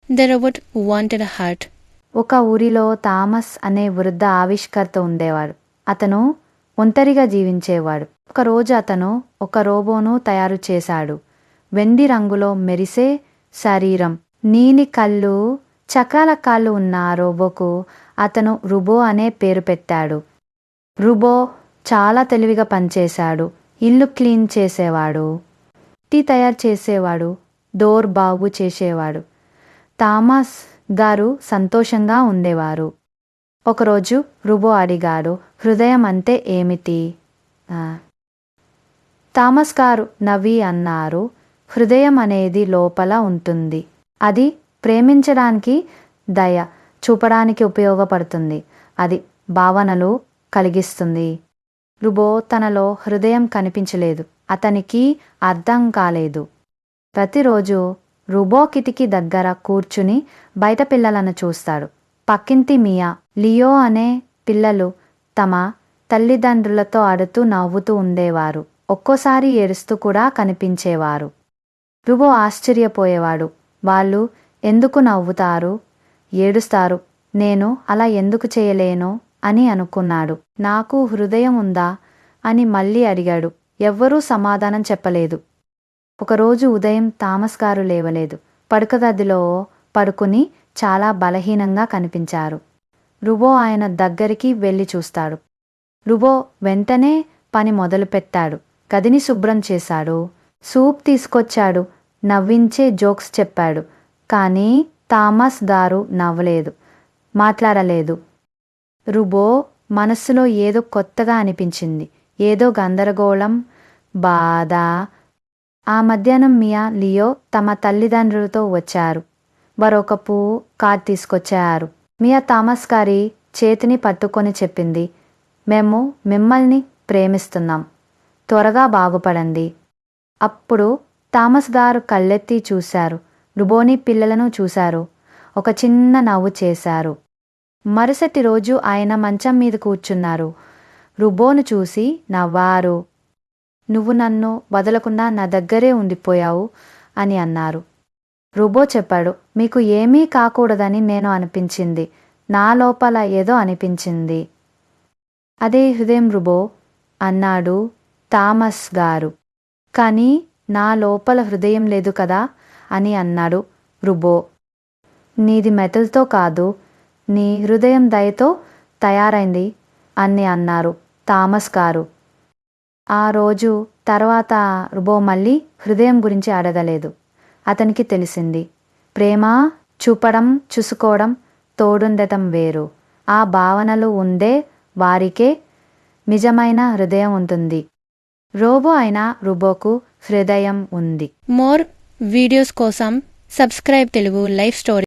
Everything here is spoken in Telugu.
The robot wanted a heart. ఒక ఊరిలో థామస్ అనే వృద్ధ ఆవిష్కర్త ఉండేవాడు. అతను ఒంటరిగా జీవించేవాడు. ఒకరోజు అతను ఒక రోబోను తయారు చేశాడు. వెండి రంగులో మెరిసే శరీరం, నీలి కళ్ళు, చక్రాల కాళ్ళు ఉన్న ఆ రోబోకు అతను రుబో అనే పేరు పెట్టాడు. రుబో చాలా తెలివిగా పనిచేశాడు. ఇల్లు క్లీన్ చేసేవాడు, టీ తయారు చేసేవాడు, డోర్ బాగు చేసేవాడు. థామస్ గారు సంతోషంగా ఉండేవారు. ఒకరోజు రుబో అడిగాడు, హృదయం అంటే ఏమిటి? థామస్ గారు నవ్వి అన్నారు, హృదయం అనేది లోపల ఉంటుంది. అది ప్రేమించడానికి, దయ చూపడానికి ఉపయోగపడుతుంది. అది భావనలు కలిగిస్తుంది. రుబో తనలో హృదయం కనిపించలేదు. అతనికి అర్థం కాలేదు. ప్రతిరోజు రుబో కిటికీ దగ్గర కూర్చుని బయట పిల్లలను చూస్తాడు. పక్కింటి మియా, లియో అనే పిల్లలు తమ తల్లిదండ్రులతో ఆడుతూ నవ్వుతూ ఉండేవారు. ఒక్కోసారి ఏడుస్తూ కూడా కనిపించేవారు. రుబో ఆశ్చర్యపోయేవాడు. వాళ్ళు ఎందుకు నవ్వుతారు, ఏడుస్తారు, నేను అలా ఎందుకు చేయలేను అని అనుకున్నాడు. నాకు హృదయం ఉందా అని మళ్ళీ అడిగాడు. ఎవ్వరూ సమాధానం చెప్పలేదు. ఒకరోజు ఉదయం థామస్ గారు లేవలేదు. పడుకగదిలో పడుకుని చాలా బలహీనంగా కనిపించారు. రుబో ఆయన దగ్గరికి వెళ్ళి చూస్తాడు. రుబో వెంటనే పని మొదలుపెట్టాడు. గదిని శుభ్రం చేశాడు, సూప్ తీసుకొచ్చాడు, నవ్వించే జోక్స్ చెప్పాడు. కానీ థామస్ గారు నవ్వలేదు, మాట్లాడలేదు. రుబో మనస్సులో ఏదో కొత్తగా అనిపించింది. ఏదో గందరగోళం, బాధ. ఆ మధ్యాహ్నం మియా, లియో తమ తల్లిదండ్రులతో వచ్చారు. వారొక కార్డ్ తీసుకొచ్చారు. మియా థామస్ గారి చేతిని పట్టుకొని చెప్పింది, మేము మిమ్మల్ని ప్రేమిస్తున్నాం, త్వరగా బాగుపడండి. అప్పుడు థామస్ గారు కళ్ళెత్తి చూశారు. రుబోని పిల్లలను చూశారు. ఒక చిన్న నవ్వు చేశారు. మరుసటి రోజు ఆయన మంచం మీద కూర్చున్నారు. రుబోను చూసి నవ్వారు. నువ్వు నన్ను వదలకుండా నా దగ్గరే ఉండిపోయావు అని అన్నారు. రుబో చెప్పాడు, మీకు ఏమీ కాకూడదని నేను అనిపించింది. నా లోపల ఏదో అనిపించింది. అదే హృదయం రుబో అన్నాడు థామస్ గారు. కానీ నా లోపల హృదయం లేదు కదా అని అన్నాడు రుబో. నీది మెటల్తో కాదు, నీ హృదయం దయతో తయారైంది అని అన్నారు థామస్ గారు. ఆ రోజు తర్వాత రుబో మళ్ళీ హృదయం గురించి అడగలేదు. అతనికి తెలిసింది, ప్రేమ చూపడం, చూసుకోవడం, తోడుండటం వేరు. ఆ భావనలు ఉండే వారికే నిజమైన హృదయం ఉంటుంది. రోబో అయిన రుబోకు హృదయం ఉంది. మోర్ వీడియోస్ కోసం సబ్స్క్రైబ్ తెలుగు లైఫ్ స్టోరీ.